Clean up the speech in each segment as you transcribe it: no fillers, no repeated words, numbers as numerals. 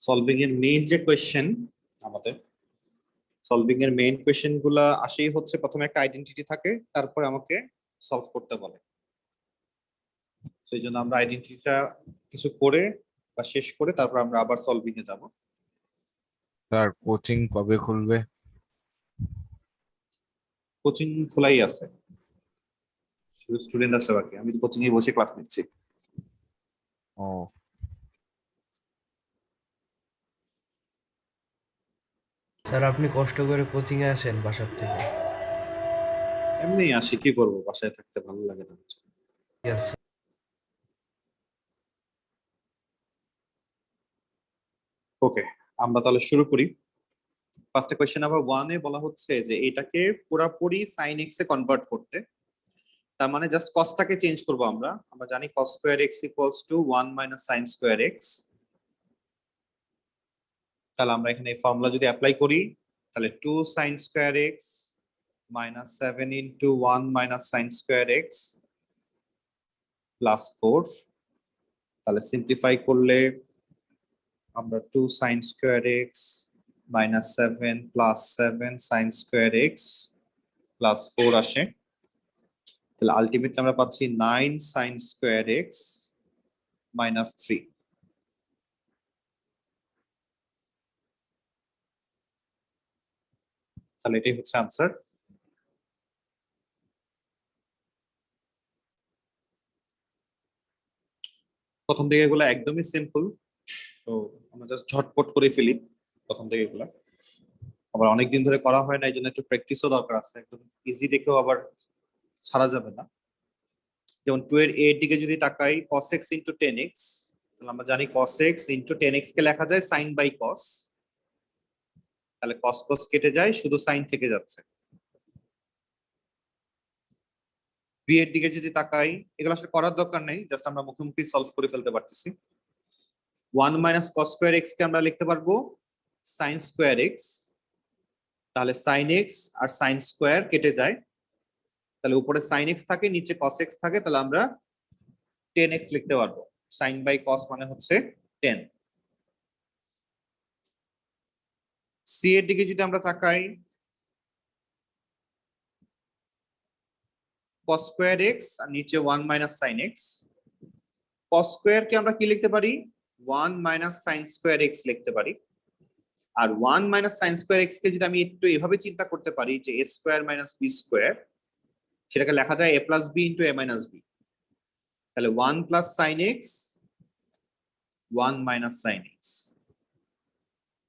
Solving এর main যে question, আমাদের সলভিং এর মেইন কোয়েশ্চেন গুলা আসেই হচ্ছে প্রথমে একটা আইডেন্টিটি থাকে, তারপর আমাকে সলভ করতে বলে। সেই জন্য আমরা আইডেন্টিটিটা কিছু করে বা শেষ করে তারপর আমরা আবার সলভিং এ যাব। স্যার কোচিং কবে খুলবে? কোচিং খোলাই আছে, শুধু স্টুডেন্ট আছে বাকি। আমি কোচিং এ বসে ক্লাস নিচ্ছি। ও স্যার আপনি কষ্ট করে কোচিং এ আসেন বাসার থেকে? এমনি আসি, কি করবো, বাসায় থাকতে ভালো লাগে না। Yes, ওকে, আমরা তাহলে শুরু করি। ফার্স্ট কোয়েশ্চেন নাম্বার 1 এ বলা হচ্ছে যে এটাকে পুরোপুরি sin x এ কনভার্ট করতে। তার মানে জাস্ট কসটাকে চেঞ্জ করব। আমরা আমরা জানি cos square x equals to 1 minus sin square x। তাহলে আমরা এখানে এই ফর্মুলা যদি অ্যাপ্লাই করি, তাহলে 2 sin square x minus 7 into 1 minus sin square x plus 4। তাহলে সিম্পলিফাই করলে আমরা 2 sin square x minus 7 plus 7 sin square x plus 4 আসে। তাহলে আলটিমেটলি আমরা পাচ্ছি 9 sin স্কয়ার x মাইনাস 3। তাহলে এটাই হচ্ছে আনসার। প্রথম দিকে এগুলো একদমই সিম্পল, তো আমরা জাস্ট ঝটপট করে ফেলি প্রথম দিকে এগুলো। আবার অনেকদিন ধরে করা হয় না, এই জন্য একটু প্র্যাকটিসও দরকার আছে। একদম ইজি দেখেও আবার ছাড়া যাবে না। যেমন 2 এর এর দিকে যদি তাকাই, cos x ইনটু 10x, তাহলে আমরা জানি cos x ইনটু 10x কে লেখা যায় sin বাই cos। তাহলে cos cos কেটে যায়, শুধু sin থেকে যাচ্ছে। বি এর দিকে যদি তাকাই, এগুলো আসলে করার দরকার নেই, জাস্ট আমরা মুখোমুখি সলভ করে ফেলতে পারতেছি। 1 মাইনাস cos স্কয়ার x কে আমরা লিখতে পারবো sin স্কয়ার x। তাহলে sin x আর sin স্কয়ার কেটে যায়, তাহলে উপরে sin x থাকে, নিচে cos x থাকে, তাহলে আমরা 10x লিখতে পারবো। sin বাই cos মানে হচ্ছে 10। সি এর দিকে যদি আমরা তাকাই, cos স্কয়ার x আর নিচে 1 minus sin x। cos square কে আমরা কি লিখতে পারি? 1 মাইনাস sin স্কয়ার x লিখতে পারি। আর 1 মাইনাস sin স্কয়ার x কে যদি আমি একটু এভাবে চিন্তা করতে পারি যে a square minus b square, সেটাকে লেখা যায় a plus b into a minus b। তাহলে 1 plus sin x 1 minus sin x।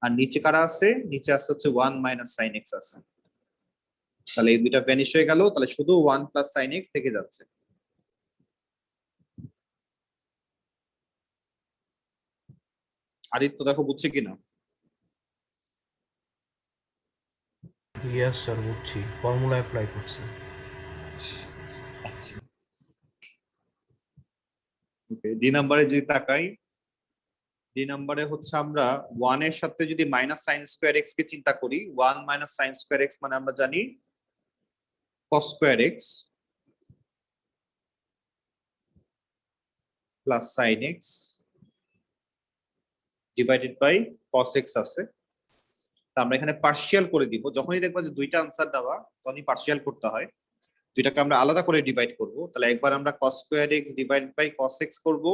আর নিচে কারা আছে? নিচে আছে হচ্ছে 1 মাইনাস sin x আছে। তাহলে এই দুইটা ভ্যানিশ হয়ে গেল, তাহলে শুধু 1 প্লাস sin x থেকে যাচ্ছে। আদিত্য দেখো বুঝছে কিনা? ইয়েস স্যার বুঝছি, ফর্মুলা অ্যাপ্লাই করছি। আচ্ছা, ওকে। ডি নাম্বারে যদি তাকাই, ডি নাম্বারে হচ্ছে আমরা 1 এর সাথে যদি মাইনাস sin স্কয়ার x কে চিন্তা করি, 1 মাইনাস sin স্কয়ার x মানে আমরা জানি cos square x plus sin x divided by cos x আছে। তা আমরা এখানে পার্শিয়াল করে দিব। যখনই দেখবা যে দুইটা আনসার দেওয়া, তখনই পার্শিয়াল করতে হয়। দুইটাকে আমরা আলাদা করে ডিভাইড করব। তাহলে একবার আমরা cos square x divided by cos x করব,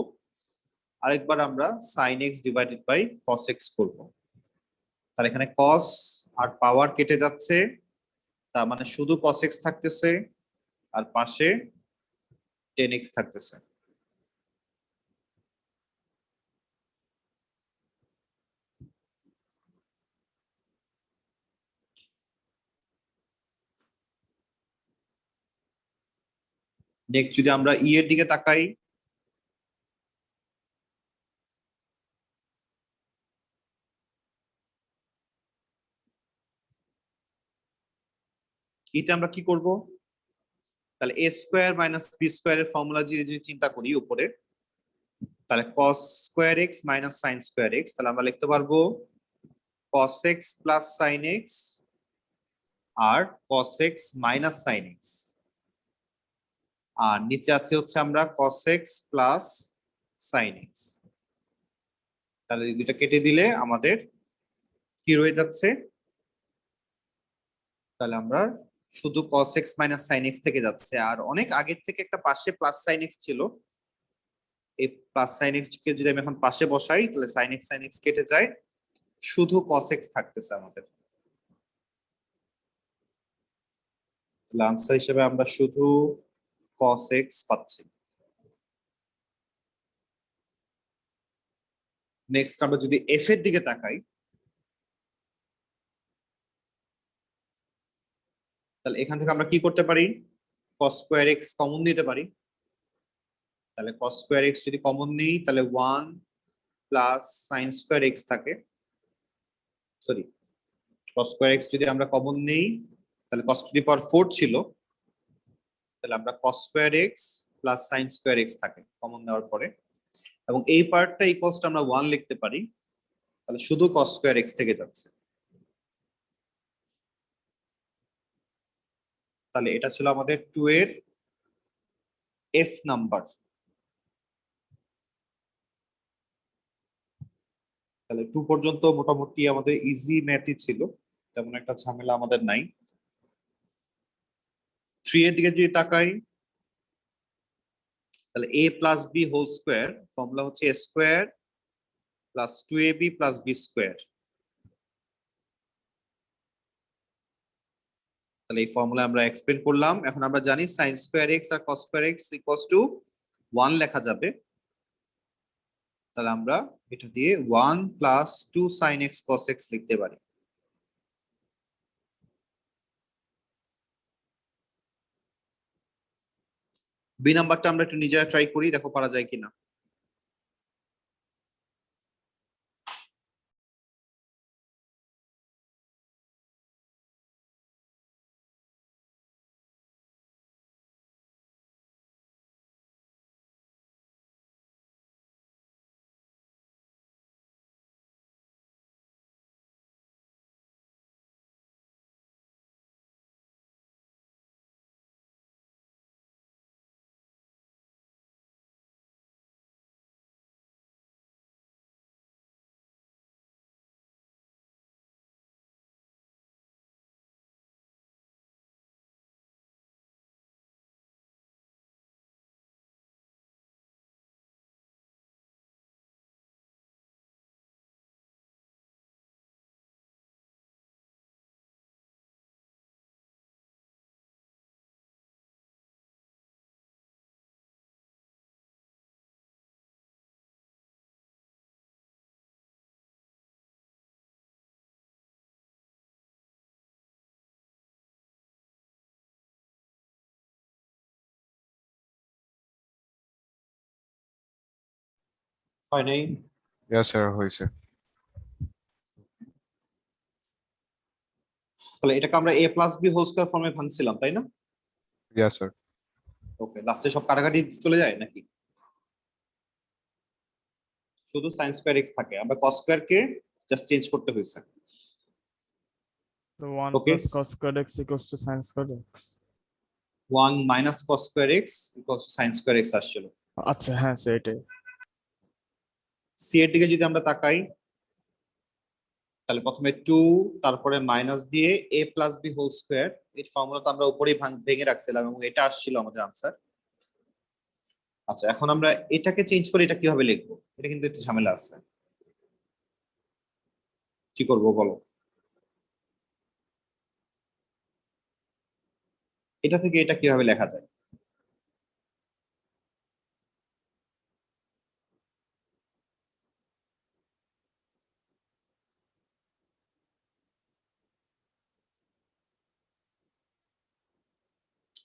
আরেকবার আমরা sin x divided by cos x করব। তাহলে এখানে cos আর পাওয়ার কেটে যাচ্ছে, তার মানে শুধু cos x থাকতেছে, আর পাশে 10x থাকতেছে। নেক্সট যদি আমরা ই এর দিকে তাকাই, ইতে আমরা কি করব? তাহলে a স্কয়ার মাইনাস b স্কয়ারের ফর্মুলা যদি চিন্তা করি উপরে, তাহলে cos square x minus sin square x, তাহলে আমরা লিখতে পারবো cos x plus sin x আর cos x minus sin x। আর নিচে আছে হচ্ছে আমরা cos x plus sin x। তাহলে এই দুইটা কেটে দিলে আমাদের কি রয়ে যাচ্ছে, তাহলে আমরা শুধু cos x minus sin x থেকে যাচ্ছে। আর অনেক আগের থেকে একটা পাশে প্লাস sin x ছিল, এই প্লাস sin x কে যদি আমি এখন পাশে বসাই তাহলে sin x কেটে যায়, শুধু cos x থাকতেছে আমাদের। তাহলে আনসার হিসেবে আমরা শুধু cos x পাচ্ছি। নেক্সট আমরা যদি f এর দিকে তাকাই, তাহলে এখান থেকে আমরা কি করতে পারি, cos স্কয়ার x কমন নিতে পারি। তাহলে cos স্কয়ার x যদি কমন নিই তাহলে 1 প্লাস sin স্কয়ার x থাকে, সরি cos স্কয়ার x যদি আমরা কমন নেই তাহলে cos টু দি পাওয়ার 4 ছিল, তাহলে আমরা cos square x plus sin square x থাকে কমন নেওয়ার পরে, এবং এই পার্টটা ইকুয়ালস টু আমরা 1 লিখতে পারি, তাহলে শুধু cos স্কয়ার x থেকে যাচ্ছে। তাহলে এটা ছিল আমাদের 2 এর f নাম্বার। তাহলে 2 পর্যন্ত মোটামুটি আমাদের ইজি ম্যাথই ছিল, তেমন একটা ঝামেলা আমাদের নাই। 3 এর দিকে যদি তাকাই তাহলে a plus b whole square formula হচ্ছে a square plus 2ab plus b square. তাহলে এই ফর্মুলা আমরা এক্সপ্লেন করলাম। এখন আমরা জানি sin স্কয়ার x আর cos square x equals to 1 লেখা যাবে। তাহলে আমরা এটা দিয়ে 1 plus 2 sin x cos x লিখতে পারি। বি নাম্বারটা আমরা একটু নিজেরা ট্রাই করি, দেখো পারা যায় কিনা। হয় নাই। ইয়া স্যার হয়েছে। তাহলে এটাকে আমরা a plus b whole square ফর্মে ভাঙছিলাম, তাই না? ইয়া স্যার। ওকে, লাস্টে সব কাটাকাটি চলে যায় নাকি? শুধু sin স্কয়ার x থাকে, আমরা cos স্কয়ার কে জাস্ট চেঞ্জ করতে হয়েছে। So 1 Okay. plus cos squared x equals to sin squared x. 1 minus cos square x equals to sin square x আসছিল। আচ্ছা হ্যাঁ সেটাই। সি এর দিকে যদি আমরা তাকাই তাহলে প্রথমে 2 তারপরে মাইনাস দিয়ে a plus b whole square, এই ফর্মুলাটা আমরা উপরেই ভেঙে রাখছিলাম এবং এটা আসছিল আমাদের আনসার। আচ্ছা, এখন আমরা এটাকে চেঞ্জ করে এটা কিভাবে লিখবো, এটা কিন্তু একটু ঝামেলা আছে। কি করব বলো? এটা থেকে এটা কিভাবে লেখা যায়?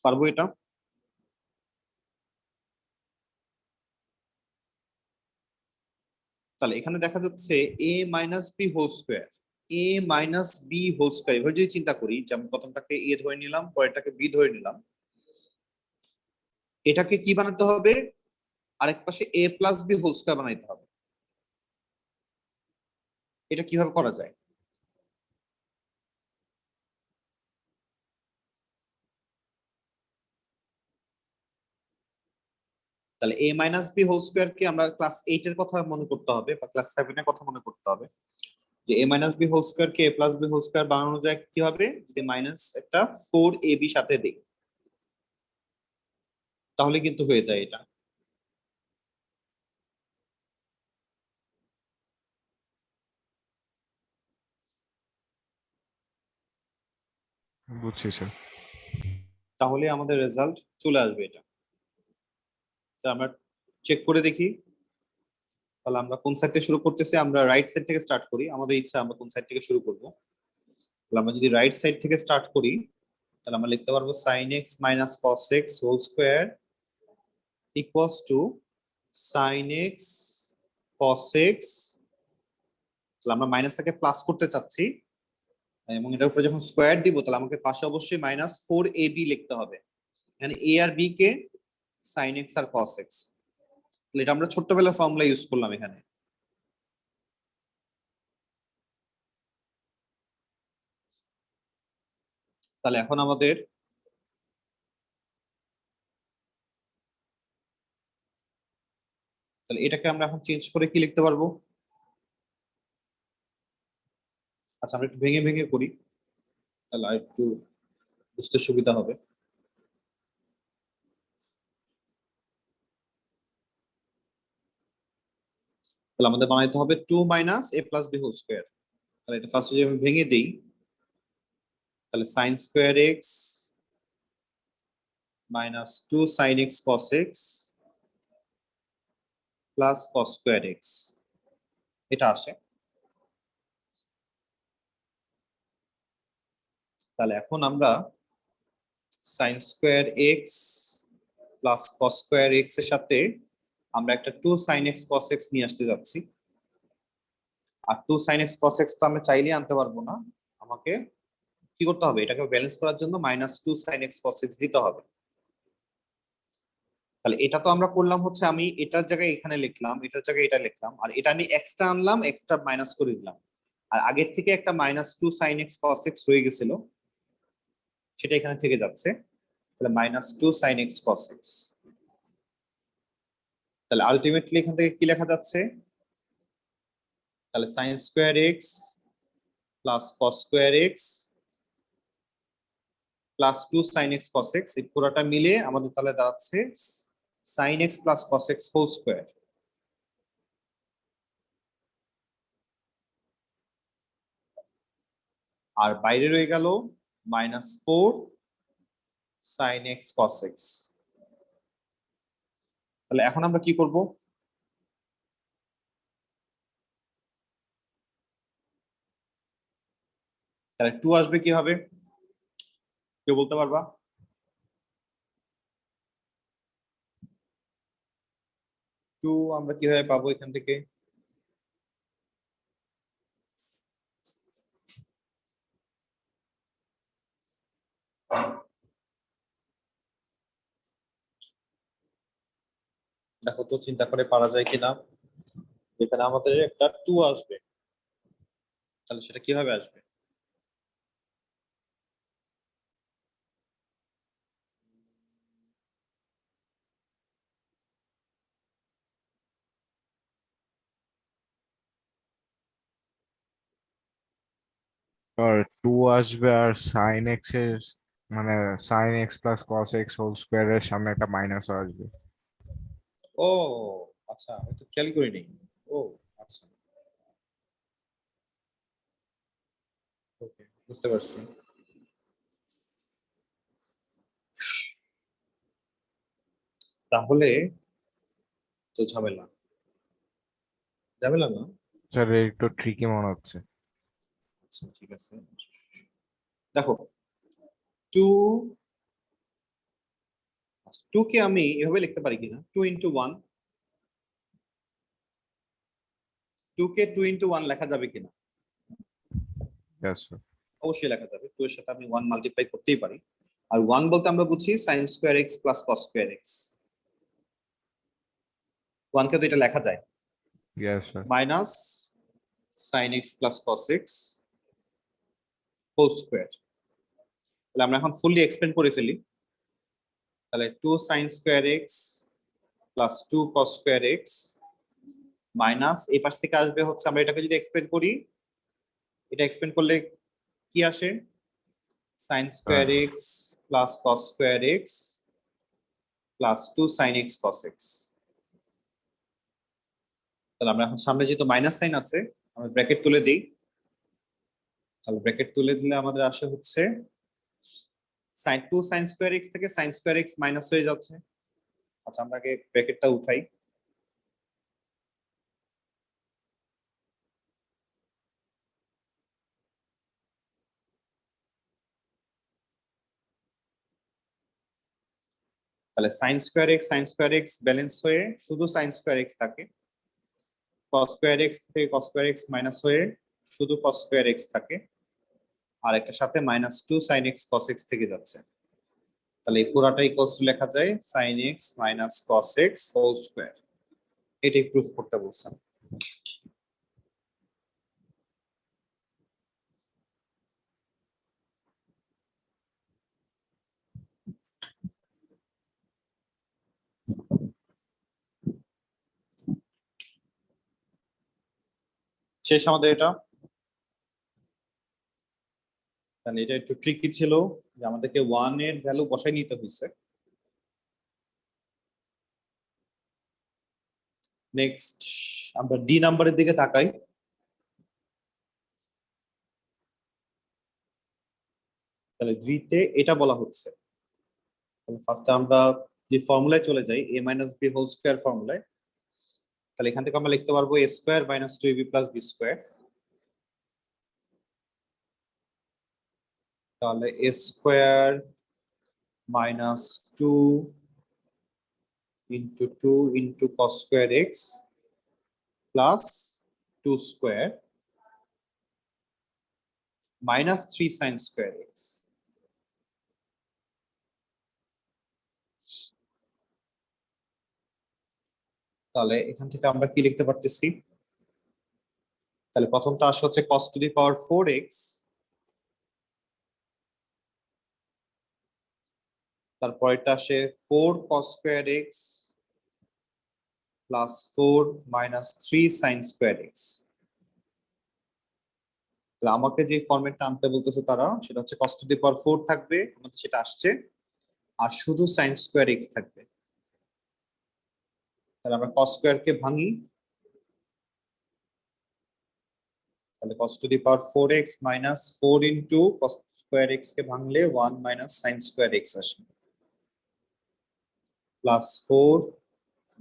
পারবো এটা? তাহলে এখানে দেখা যাচ্ছে a minus B whole square, a minus B whole square, এভাবে যদি চিন্তা করি যে আমি প্রথমটাকে a ধরে নিলাম, পরেরটাকে b ধরে নিলাম, এটাকে কি বানাতে হবে, আরেক পাশে a plus B whole square বানাইতে হবে। এটা কিভাবে করা যায়? তাহলে a minus B whole square কে আমরা ক্লাস 8 এর কথা মনে করতে হবে বা ক্লাস 7 এর কথা মনে করতে হবে, যে a minus B whole square কে a plus B whole square বানানো যায় কি হবে, যদি মাইনাস একটা 4ab সাথে দেই তাহলে কিন্তু হয়ে যায় এটা। বুঝছি স্যার। তাহলে আমাদের রেজাল্ট চলে আসবে এটা। তো আমরা চেক করে দেখি, তাহলে আমরা কোন সাইড থেকে শুরু করতেছি, আমরা রাইট সাইড থেকে স্টার্ট করি, আমাদের ইচ্ছা আমরা কোন সাইড থেকে শুরু করব। তাহলে আমরা যদি রাইট সাইড থেকে স্টার্ট করি তাহলে আমরা লিখতে পারবো sin x minus cos x whole square equals to sin x cos x, তাহলে আমরা মাইনাসটাকে প্লাস করতে চাচ্ছি এবং এটার উপরে যখন স্কয়ার দিব তাহলে আমাকে পাশে অবশ্যই মাইনাস 4ab লিখতে হবে, এখানে a R b K sin x আর cos x, তাহলে এটা আমরা ছোট্টবেলার ফর্মুলা ইউজ করলাম এখানে। তাহলে এখন আমাদের তাহলে এটাকে আমরা এখন চেঞ্জ করে কি লিখতে পারবো, আচ্ছা আমরা একটু ভেঙে ভেঙে করি তাহলে আর একটু বুঝতে সুবিধা হবে। তাহলে আমাদের বানাইতে হবে 2 minus a plus b whole square, তাহলে এটা ফার্স্টে যদি আমি ভেঙে দেই তাহলে sin square x minus 2 sin x cos x plus cos square x এটা আসে। তাহলে এখন আমরা sin square x plus cos square x এর সাথে আমরা একটা 2 sin x cos x নিয়ে আসতে যাচ্ছি, আর 2 sin x cos x তো আমরা চাইলেই আনতে পারবো না, আমাকে কি করতে হবে, এটাকে ব্যালেন্স করার জন্য minus 2 sin x cos x দিতে হবে। তাহলে এটা তো আমরা করলাম হচ্ছে আমি এটার জায়গায় এখানে লিখলাম, এটার জায়গায় এটা লিখলাম, আর এটা আমি এক্সট্রা আনলাম, এক্সট্রা মাইনাস করে দিলাম, আর আগের থেকে একটা minus 2 sin x cos x রয়ে গেছিল সেটা এখানে থেকে যাচ্ছে, তাহলে minus 2 sin x cos x, তাহলে আলটিমেটলি এখান থেকে কি লেখা যাচ্ছে, তাহলে sin square x plus cos square x plus 2 sin x cos x, এই পুরোটা মিলে আমাদের তাহলে দাঁড়াচ্ছে sin x plus cos x whole square, আর বাইরে রয়ে গেল minus 4 sin x cos x। তাহলে এখন আমরা কি করব, তাহলে 2 আসবে কি হবে, কেউ বলতে পারবা, 2 আমরা কিভাবে পাবো এখান থেকে, দেখো তো চিন্তা করে পারা যায় কিনা, এখানে আমাদের একটা 2 আসবে, তাহলে সেটা কিভাবে আসবে, আর 2 আসবে আর সাইন এক্স এর মানে sine x plus cos x whole square এর সামনে একটা মাইনাস আসবে। ও আচ্ছা আমি তো খেয়াল করিনি, ও আচ্ছা ওকে বুঝতে পারছি। তাহলে তো ঝামেলা, ঝামেলা না, স্যার একটু ট্রিকি মনে হচ্ছে। আচ্ছা ঠিক আছে, দেখো 2, আচ্ছা 2 কে আমি এভাবে লিখতে পারি কিনা, 2 ইন্টু 1, 2 কে 2 ইন্টু 1 লেখা যাবে কিনা, ইয়েস স্যার। অবশ্যই লেখা যাবে, 2 এর সাথে আমি 1 মাল্টিপ্লাই করতেই পারি, আর 1 বলতে আমরা বুঝি sin square x plus cos square x, 1 কে তো এটা লেখা যায় yes sir. Minus sin x plus cos x whole square, তাহলে আমরা এখন ফুললি এক্সপ্লেন করে ফেলি, তাহলে 2 sin square x plus 2 cos square x minus এই পাশ থেকে আসবে হচ্ছে, আমরা এটাকে যদি এক্সপেন্ড করি, এটা এক্সপেন্ড করলে কি আসে, sin square x plus cos square x plus 2 sin x cos x। তাহলে আমরা এখন সামনে যেহেতু মাইনাস সাইন আছে, আমরা ব্র্যাকেট তুলে দিই। তাহলে ব্র্যাকেট তুলে দিলে আমাদের আসে হচ্ছে sin 2 sin স্কয়ার x থেকে sin স্কয়ার x মাইনাস হয়ে যাচ্ছে। আচ্ছা, আমরা আগে ব্র্যাকেটটা উঠাই। তাহলে sin square x sin square x balance হয়ে শুধু sin স্কয়ার x থাকে, cos স্কয়ার x থেকে cos স্কয়ার x মাইনাস হয়ে শুধু cos স্কয়ার x থাকে, আর একটা সাথে minus 2 sin x cos x থেকে যাচ্ছে। তাহলে এই পুরাটা ইকুয়ালস টু লেখা যায় sin x minus cos x whole square. এটাই প্রুফ করতে বলছেন। শেষ আমাদের এটা। তাহলে এটা একটু ট্রিকি ছিল যে আমাদেরকে 1 এর ভ্যালু বসাই নিতে হয়েছে। নেক্সট আমরা ডি নাম্বারের দিকে তাকাই। তাহলে তে এটা বলা হচ্ছে, তাহলে ফার্স্টে আমরা যে ফর্মুলায় চলে যাই, a minus B whole square ফর্মুলায়। তাহলে এখান থেকে আমরা লিখতে পারবো a square minus 2ab plus b square. তাহলে a square minus 2 into 2 into cos square x plus 2 square minus 3 sin square x। তাহলে এখান থেকে আমরা কি লিখতে পারতেছি, তাহলে প্রথমটা আসে হচ্ছে cos to the power 4x, তারপর এটা আসে 4 cos square x plus 4 minus 3 sin square x। তাহলে আমাকে যে ফরম্যাটটা আনতে বলতেছে তারা, সেটা হচ্ছে cos টু দি পাওয়ার 4 থাকবে, আমাদের সেটা আসছে, আর শুধু sin স্কয়ার x থাকবে। তাহলে আমরা cos স্কয়ার কে ভাঙি, তাহলে cos to the power 4x minus 4 into cos square x কে ভাঙলে 1 মাইনাস sin স্কয়ার x আসে, plus 4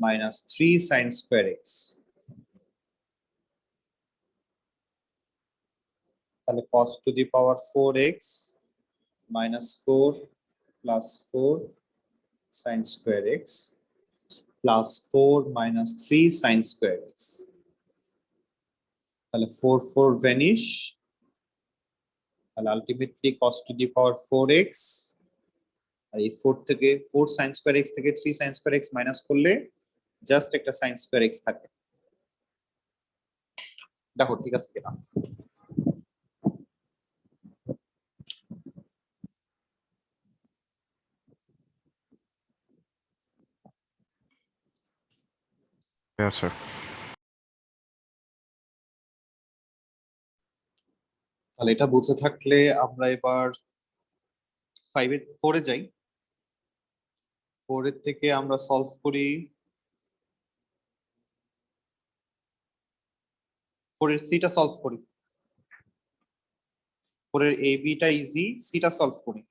minus 3 sin square x। তাহলে cos to the power 4x minus 4 plus 4 sin square x plus 4 minus 3 sin square x। তাহলে 4 4 vanish, তাহলে ultimately cos to the power 4x, আর এই 4 থেকে 4 sin square x থেকে 3 sin square x minus করলে just একটা sin square x থাকে। দেখো ঠিক আছে কিনা। Yes, sir. তাহলে এটা বুঝে থাকলে আমরা এবার 4 এ যাই। 4 এর থেকে আমরা সলভ করি, 4 এর সিটা সলভ করি, 4 এর এ বিটা ইজি, সিটা সলভ করি।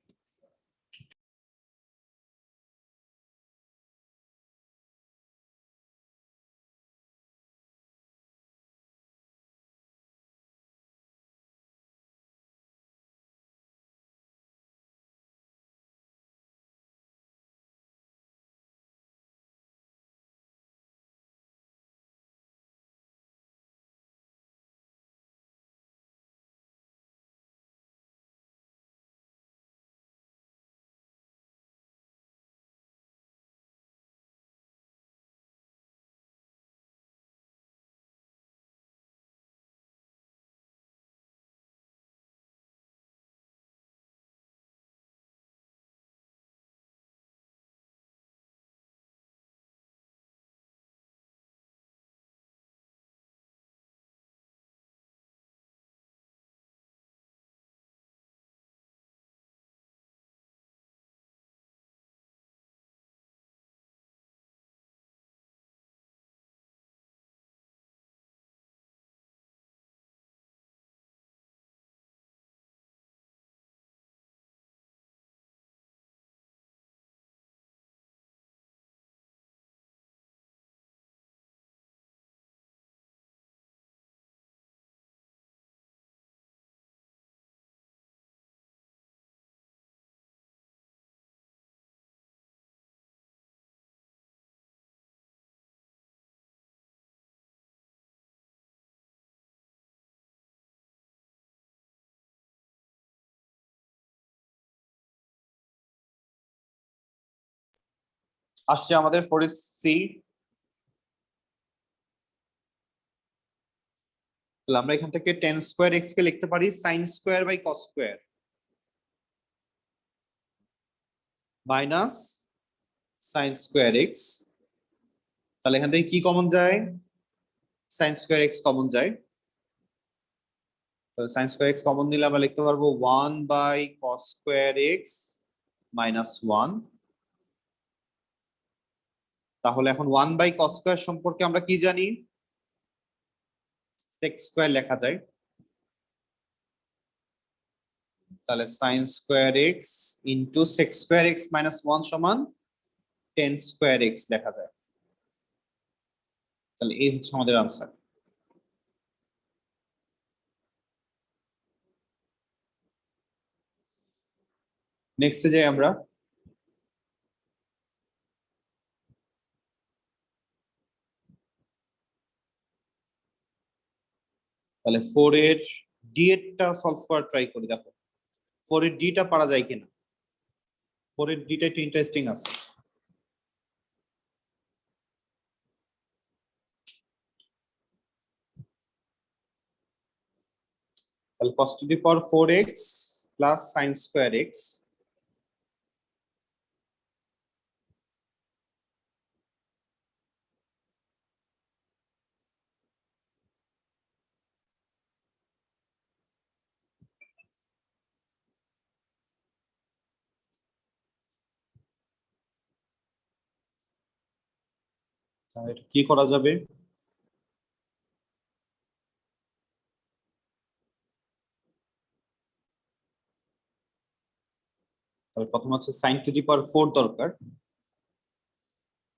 আসছে আমাদের 4c। তাহলে আমরা এখান থেকে tan স্কয়ার x কে লিখতে পারি sin square by cos square minus sin square x। তাহলে এখান থেকে কি কমন যায়? sin স্কয়ার x কমন যায়। তাহলে sin স্কয়ার x কমন নিলে আমরা লিখতে পারবো 1 by cos square x minus 1। তাহলে এখন 1 বাই cos স্কয়ার সম্পর্কে আমরা কি জানি? sec স্কয়ার লেখা যায়। তাহলে sin square x into sec square x minus 1 সমান tan স্কয়ার x লেখা যায়। তাহলে এই হচ্ছে আমাদের আনসার। নেক্সটে যাই আমরা। তাহলে 4 এর ডি এরটা সলভ করার ট্রাই করি, দেখো 4 এর ডিটা পারা যায় কিনা। 4 এর ডিটা একটু ইন্টারেস্টিং আছে। তাহলে cos to the power 4x plus sin square x তাহলে এটা কি করা যাবে? তাহলে প্রথম হচ্ছে sin টু দি পাওয়ার 4 দরকার।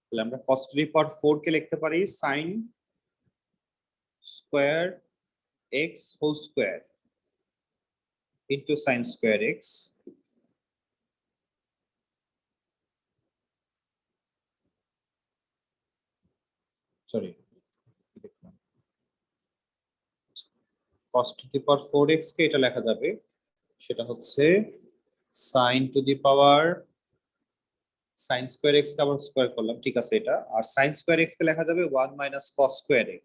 তাহলে আমরা cos টু দি পাওয়ার 4 কে লিখতে পারি sin square x whole square into sin square x sorry cos to the power 4x কে এটা লেখা যাবে, সেটা হচ্ছে sin to the power sin square x কে আবার স্কয়ার করলাম, ঠিক আছে এটা। আর sin স্কয়ার x কে লেখা যাবে 1 মাইনাস cos স্কয়ার x।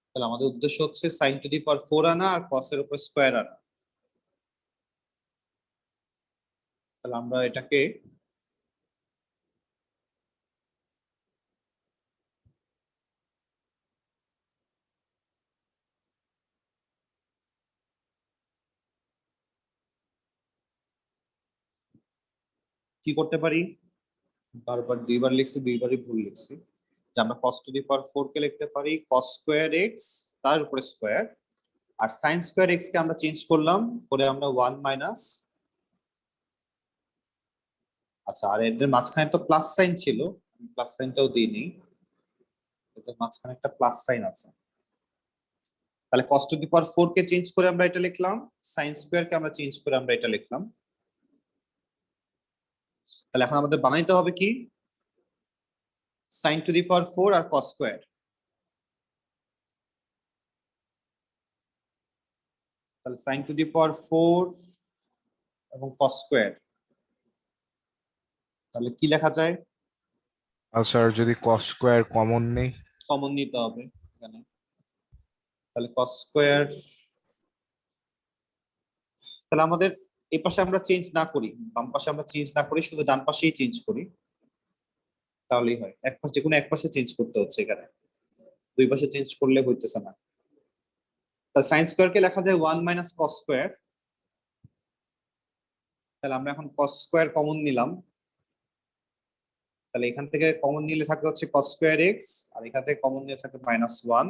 তাহলে আমাদের উদ্দেশ্য হচ্ছে sin টু দি পাওয়ার 4 আনা আর cos এর উপর স্কয়ার আনা। তাহলে আমরা এটাকে কি করতে পারি? বারবার দুইবার লিখছি, দুইবারই ভুল লিখছি। যে আমরা cos টু দি পাওয়ার 4 কে লিখতে পারি cos স্কয়ার x তার উপরে স্কয়ার, আর sin স্কয়ার x কে আমরা চেঞ্জ করলাম করে আমরা 1 মাইনাস, আচ্ছা আর এদের মাঝখানে তো প্লাস সাইন ছিল, প্লাস সাইনটাও দিইনি, এদের মাঝখানে একটা প্লাস সাইন আছে। তাহলে cos to the power 4 K change করে আমরা এটা লিখলাম, sin স্কয়ার কে আমরা চেঞ্জ করে আমরা এটা লিখলাম। তাহলে এখন আমাদের বানাইতে হবে কি? sin টু দি পাওয়ার 4 আর cos স্কয়ার। তাহলে sin টু দি পাওয়ার 4 এবং cos স্কয়ার, তাহলে কি লেখা যায়? আর স্যার যদি cos স্কয়ার কমন নেই? কমন নিতে হবে এখানে। তাহলে cos স্কয়ার, তাহলে আমাদের এই পাশে আমরা চেঞ্জ না করি, বাম পাশে আমরা চেঞ্জ না করি, শুধু ডান পাশেই চেঞ্জ করি, তাহলেই হয়। এক পাশে, যে কোনো এক পাশে চেঞ্জ করতে হচ্ছে, এখানে দুই পাশে চেঞ্জ করলে হইতেছে না। তাহলে sin স্কয়ার কে লেখা যায় 1 মাইনাস cos স্কয়ার। তাহলে আমরা এখন cos স্কয়ার কমন নিলাম, তাহলে এখান থেকে কমন নিলে থাকে হচ্ছে cos স্কয়ার x, আর এখান থেকে কমন নিলে থাকে মাইনাস 1,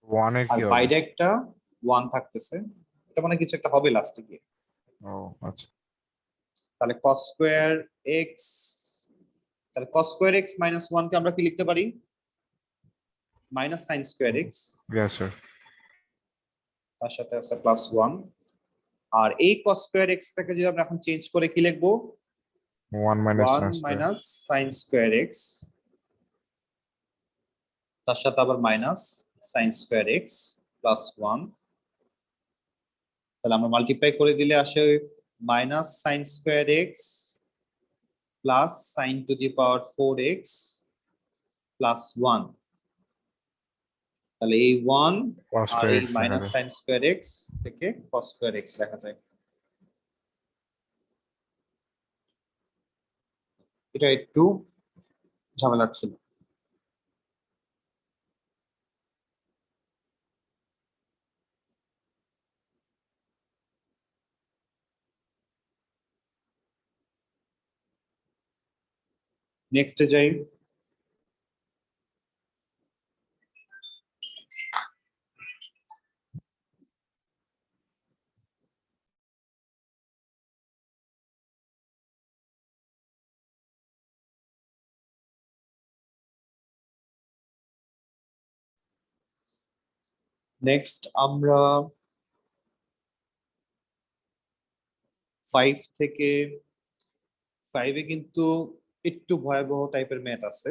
1 এর আর কি হবে? বাইরে একটা 1 থাকতেছে, এটা মানে কিছু একটা হবে লাস্টে গিয়ে। ও আচ্ছা। তাহলে cos স্কয়ার x, তাহলে cos স্কয়ার x মাইনাস 1 কে আমরা কি লিখতে পারি? Minus sin square x, yes sir. তার সাথে আছে প্লাস 1, আর এই cos স্কয়ার x টাকে যদি আমরা এখন চেঞ্জ করে কি লিখবো? 1 minus 1 minus sin square x, তার সাথে আবার minus sin square x plus 1। তাহলে আমরা মাল্টিপ্লাই করে দিলে আসে minus sine square x plus sign two the power 4x plus 1। তাহলে এই 1 cos আর square এই x লেখা মাইনাস যায়। সাইন স্কোয়ার এক্স থেকে cos স্কোয়ার এক্স লেখা যায়। এটা একটু ঝামেলার ছিল। নেক্সটে যাই। নেক্সট আমরা 5 থেকে 5-এ কিন্তু একটু ভয়াবহ টাইপের ম্যাথ আছে।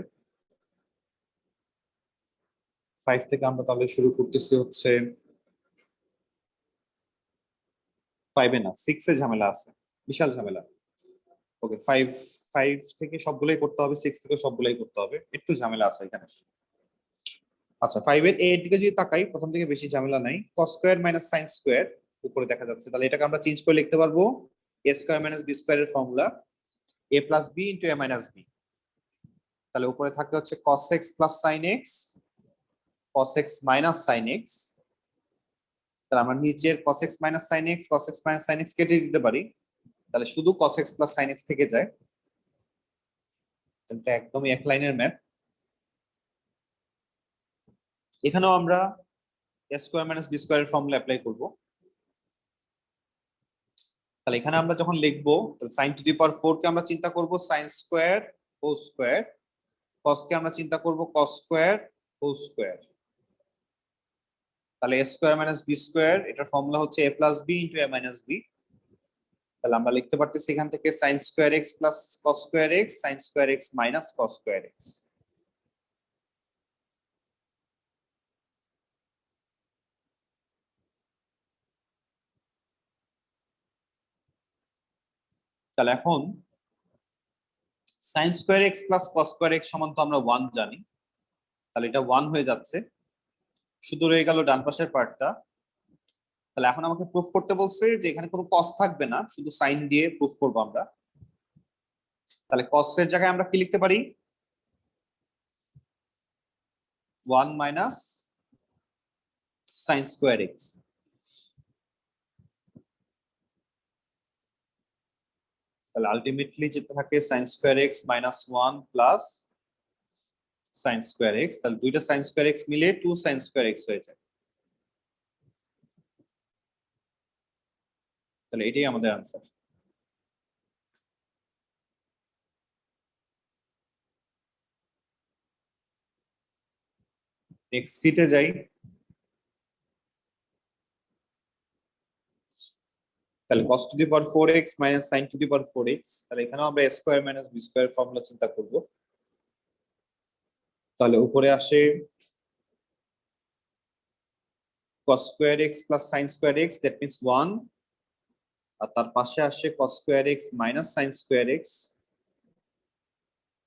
5 থেকে আমরা তাহলে শুরু করতেছি হচ্ছে 5-এ না 6-এ ঝামেলা আছে, বিশাল ঝামেলা। ওকে 5 থেকে সবগুলাই করতে হবে, 6 থেকে সবগুলাই করতে হবে, একটু ঝামেলা আছে এখানে। আচ্ছা 5-এর এর দিকে যদি তাকাই, প্রথম থেকে বেশি ঝামেলা নাই। cos square minus sin square উপরে দেখা যাচ্ছে, তাহলে এটাকে আমরা চেঞ্জ করে লিখতে পারবো a square minus b square এর formula a plus b into a minus b। তাহলে উপরে থাকে হচ্ছে cos x plus sin x, cos x minus sin x। তাহলে আমরা নিচের cos x minus sin x, cos x minus sin x কেটে দিতে পারি, তাহলে শুধু cos x plus sin x থেকে যায়। এটা একদমই এক লাইনের ম্যাথ। এখানেও আমরা a square minus b square এর ফর্মুলা অ্যাপ্লাই করব। তাহলে এখানে আমরা যখন লিখবো sin টু দি পাওয়ার 4 কে আমরা চিন্তা করব sin square whole square, cos কে আমরা চিন্তা করব cos স্কয়ার হোল স্কয়ার। তাহলে a square minus b square এটার ফর্মুলা হচ্ছে a plus b into a minus b। তাহলে আমরা লিখতে পারতেছি এখান থেকে sin square x plus cos square x, sin square x minus cos square x। তাহলে এখন sin square x plus cos square x সমান তো আমরা 1 জানি, তাহলে এটা 1 হয়ে যাচ্ছে, শুধু রয়ে গেল ডান পাশের পার্টটা। তাহলে এখন আমাকে প্রুফ করতে বলছে যে এখানে কোনো cos থাকবে না, শুধু sin দিয়ে প্রুফ করব আমরা। তাহলে cos এর জায়গায় আমরা কি লিখতে পারি, 1 মাইনাস sin স্কয়ার x। তাহলে আলটিমেটলি যেটা থাকে sin square x minus 1 plus sin square x। তাহলে দুইটা sin স্কয়ার x মিলে 2 sin স্কয়ার x হয়ে যায়। তাহলে এটাই আমাদের आंसर। নেক্সট সিটে যাই। তাহলে cos to the power 4x minus sin to the power 4x, তাহলে এখানেও আমরা a square minus b square formula চিন্তা করব। তাহলে উপরে আসে cos square x plus sin square x, that means 1, আর তার পাশে আসে cos square x minus sin square x।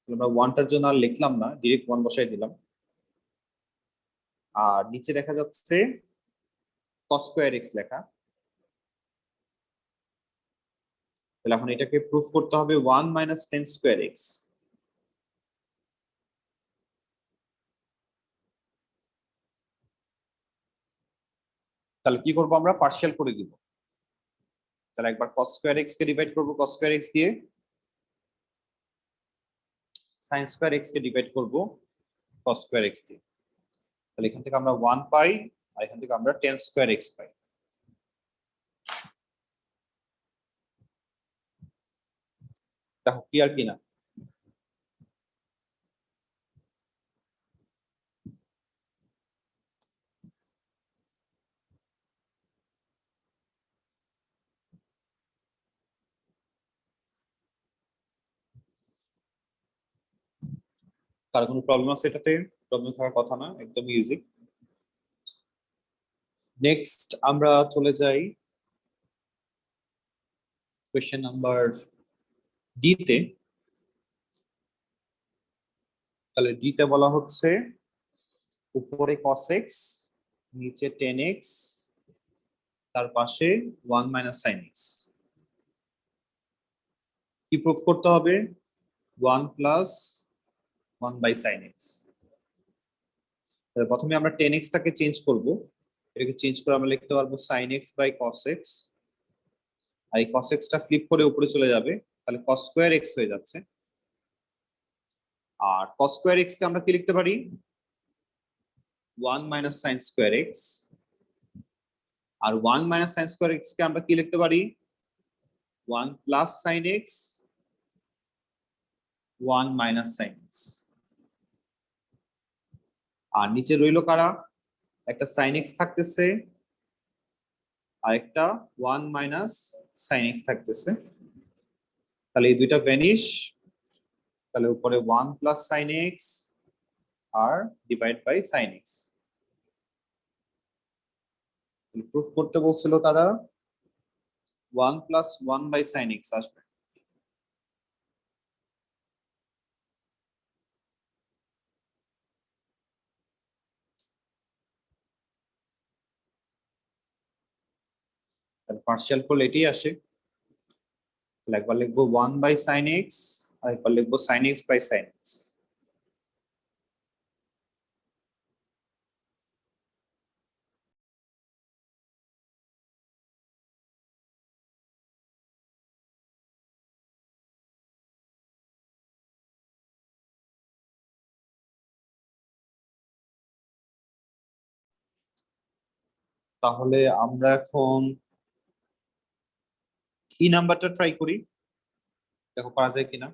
আমরা 1টার জন্য আর লিখলাম না, ডাইরেক্ট 1 বসাই দিলাম। আর নিচে দেখা যাচ্ছে cos স্কয়ার x লেখা। তাহলে এখন এটাকে প্রুফ করতে হবে 1 মাইনাস tan স্কয়ার x। তাহলে কি করব, আমরা পার্শিয়াল করে দিব। তাহলে একবার cos স্কয়ার x কে ডিভাইড করব cos স্কয়ার x দিয়ে, sin স্কয়ার x কে ডিভাইড করব cos স্কয়ার x দিয়ে। তাহলে এখান থেকে আমরা 1 পাই, আর এখান থেকে আমরা tan স্কয়ার x পাই। দেখো ক্লিয়ার কিনা। কার কোনো প্রবলেম আছে এটাতে? প্রবলেম থাকার কথা না, একদম ইজি। নেক্সট আমরা চলে যাই কোয়েশ্চেন নাম্বার ডি তে, তাহলে ডি তে বলা হচ্ছে উপরে cos x, নিচে tan x, তার পাশে 1 মাইনাস sin x। কি প্রুফ করতে হবে? 1 প্লাস 1 বাই sin x। প্রথমে আমরা tan x টাকে চেঞ্জ করব, এটাকে চেঞ্জ করে আমরা লিখতে পারবো sin x by cos x, আর এই cos x টা ফ্লিপ করে উপরে চলে যাবে, তাহলে cos স্কয়ার x হয়ে যাচ্ছে। আর cos স্কয়ার x কে আমরা কি লিখতে পারি? 1 মাইনাস sin স্কয়ার x। আর 1 মাইনাস sin স্কয়ার x কে আমরা কি লিখতে পারি? 1 plus sin x, 1 minus sin x। আর নিচে রইলো কারা? একটা sin x থাকতেছে আর একটা 1 মাইনাস sin x থাকতেছে, তাহলে এই দুইটা ভ্যানিশ, তাহলে উপরে 1 প্লাস sin x আর divide by sin x। Proof করতে বলছিল তারা 1 প্লাস 1 বাই sin x আসবে। তাহলে পার্শিয়াল করলে এটাই আসে, তাহলে একবার লিখবো 1 বাই sin x আর একবার লিখবো sin x by sin x। তাহলে আমরা এখন ই নাম্বারটা ট্রাই করি, দেখো পারা যায় কিনা।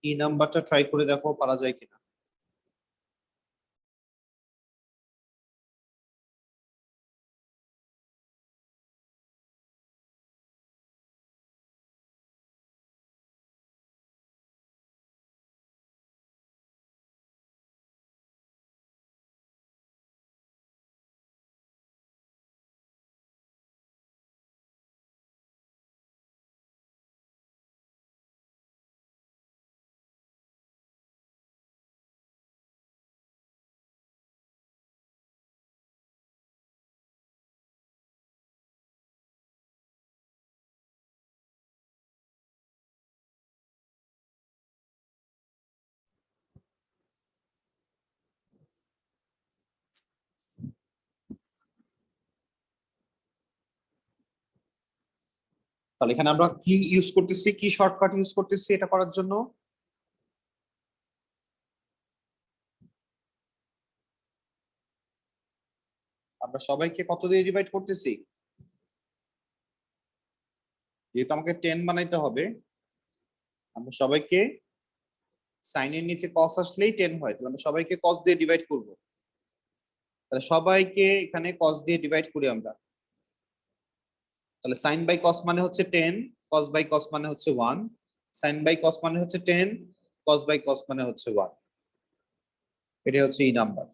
ই নাম্বারটা ট্রাই করে দেখো পারা যায় কিনা। তাহলে এখানে আমরা কি ইউজ করতেছি, কি শর্টকাট ইউজ করতেছি এটা করার জন্য? আমরা সবাইকে কত দিয়ে ডিভাইড করতেছি? যেহেতু আমাকে 10 বানাইতে হবে, আমরা সবাইকে সাইন এর নিচে cos আসলেই 10 হয়, তাহলে আমরা সবাইকে cos দিয়ে ডিভাইড করব। তাহলে সবাইকে এখানে cos দিয়ে ডিভাইড করি আমরা। তাহলে sin বাই cos মানে হচ্ছে 10, cos বাই cos মানে হচ্ছে 1, sin বাই cos মানে হচ্ছে 10, cos বাই cos মানে হচ্ছে 1। এটা হচ্ছে ই নাম্বার।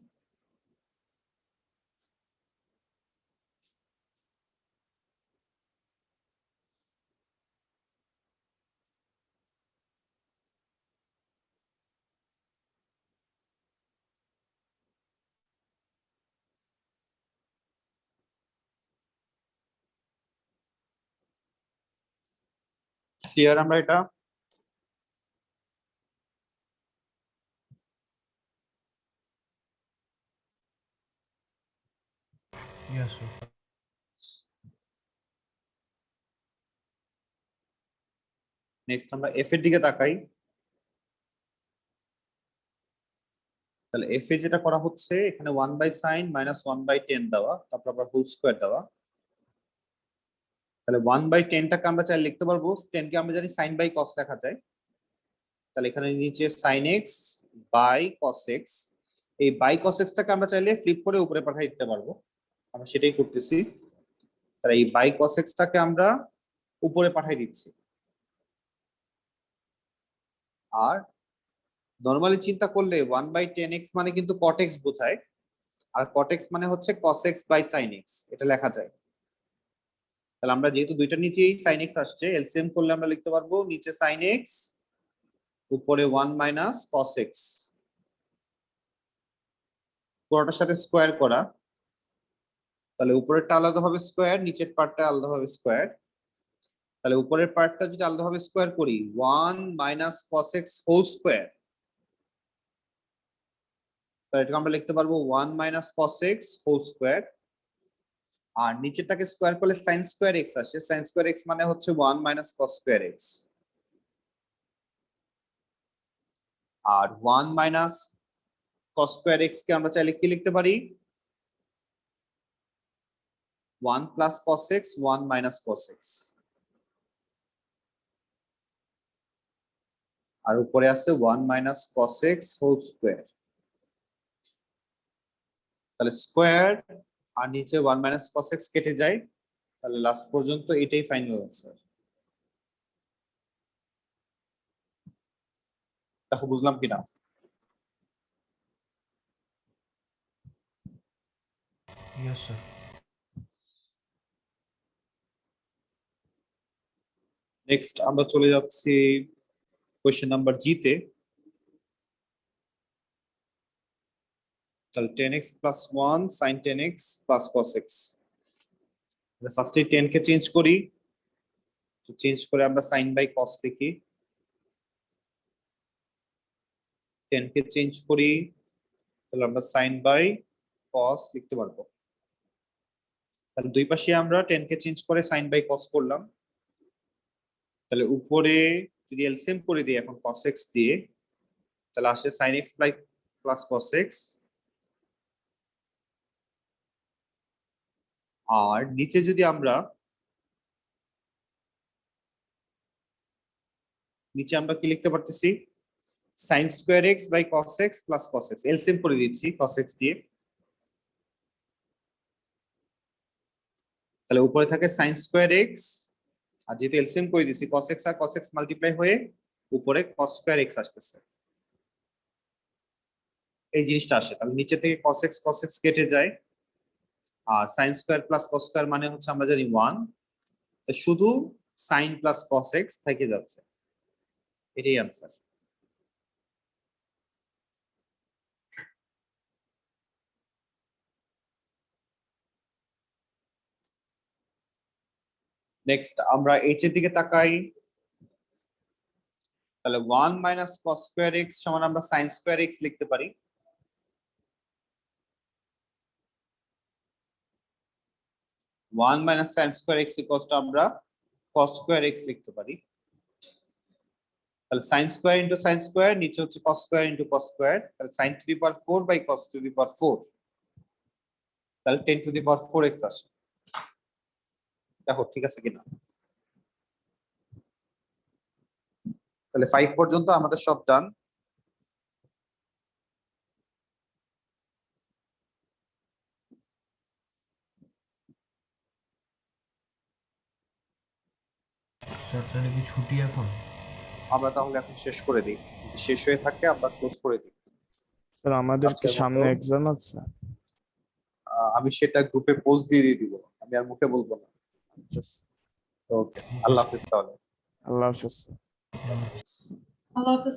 ক্লিয়ার আমরা এটা? Yes, sir. নেক্সট আমরা এফ এর দিকে তাকাই। তাহলে এফ এ যেটা করা হচ্ছে, এখানে 1 বাই সাইন মাইনাস 1 বাই 10 দেওয়া, তারপর আবার হোল স্কয়ার দেওয়া। তাহলে 1 বাই 10 টাকে আমরা চাইলে লিখতে পারবো, 10 কে আমরা জানি সাইন বাই কস লেখা যায়। তাহলে এখানে নিচে sine x by cos x, এই বাই কস এক্স টাকে আমরা চাইলে ফ্লিপ করে উপরে পাঠিয়ে দিতে পারবো, আমরা সেটাই করতেছি। তাহলে এই বাই কস এক্স টাকে আমরা উপরে পাঠিয়ে দিচ্ছি। আর নরমালি চিন্তা করলে 1 বাই 10x মানে কিন্তু cot x বোঝায়, আর cot x মানে হচ্ছে cos x by sin x, এটা লেখা যায়। তাহলে আমরা যেহেতু দুইটার নিচেই sin x আসছে, এলসিএম করলে আমরা লিখতে পারবো নিচে sin x উপরে 1 মাইনাস cos x, পুরোটার সাথে স্কোয়ার করা, তাহলে উপরেরটা আলাদা হবে স্কোয়ার, নিচের পার্টটা আলাদা হবে স্কোয়ার। তাহলে উপরের পার্টটা যদি আলাদাভাবে স্কোয়ার করি 1 minus cos x whole square, তাহলে এটাকে আমরা লিখতে পারবো 1 minus cos x whole square. আর নিচেরটাকে স্কোয়ার করলে sin স্কোয়ার x আসে, sin স্কোয়ার x মানে হচ্ছে 1 মাইনাস cos স্কোয়ার x। আর 1 মাইনাস cos স্কোয়ার x কে আমরা চাইলে কি লিখতে পারি, 1 plus cos x 1 minus cos x। আর উপরে আছে 1 minus cos x whole square. তাহলে স্কোয়ার আর নিচে 1 মাইনাস cos x কেটে যায়, তাহলে লাস্ট পর্যন্ত এটাই ফাইনাল আনসার। দেখো বুঝলাম কিনা? Yes sir. নেক্সট আমরা চলে যাচ্ছি কোয়েশ্চেন নাম্বার জি তে। তাহলে 10x plus 1 sin 10x plus cos x। ফার্স্টে 10 কে চেঞ্জ করি, তো চেঞ্জ করে আমরা sin বাই cos লিখি। 10 কে চেঞ্জ করি, তাহলে আমরা sin বাই cos লিখতে পারবো। তাহলে দুই পাশে আমরা 10 কে চেঞ্জ করে sin বাই cos করলাম। তাহলে উপরে যদি এলসিএম করে দিই এখন cos x দিয়ে, তাহলে আসে sin x by plus cos x। আর নিচে যদি আমরা কি লিখতে পারতেছি, sin square x by cos x plus cos x, LCM করে দিচ্ছি cos x দিয়ে। তাহলে উপরে থাকে sin স্কোয়ার x, আর যেহেতু এলসিএম করে দিচ্ছি cos x আর cos x মাল্টিপ্লাই হয়ে উপরে cos স্কোয়ার x আসতেছে, এই জিনিসটা আসে। তাহলে নিচে থেকে cos x কেটে যায়, আর sin square plus cos square মানে হচ্ছে আমরা জানি 1, শুধু sin প্লাস cos x থেকে যাচ্ছে, এটাই আনসার। নেক্সট আমরা এইচ এর দিকে তাকাই। তাহলে 1 মাইনাস cos স্কোয়ার x সমান আমরা sin স্কোয়ার x লিখতে পারি। One minus sin square x equals to আমরা cos স্কোয়ার x লিখতে পারি। তাহলে sin square into sin square, নিচে হচ্ছে cos square into cos square, তাহলে sin to the power 4 by cos to the power 4, তাহলে 10 টু দি পাওয়ার 4x আসে। দেখো ঠিক আছে কিনা? তাহলে 5 পর্যন্ত আমাদের সব ডান। স্যার তাহলে কি ছুটি এখন? আমরা তাহলে এখন শেষ করে দিই, যদি শেষ হয়ে থাকে আমরা ক্লোজ করে দিই। স্যার আমাদের কি আজকের মতো সামনে এক্সাম আছে? আমি সেটা গ্রুপে পোস্ট দিয়ে দিব, আমি আর মুখে বলবো না। আচ্ছা, ওকে, আল্লাহ হাফিজ তাহলে। আল্লাহ হাফেজ। হুম। আল্লাহ হাফেজ।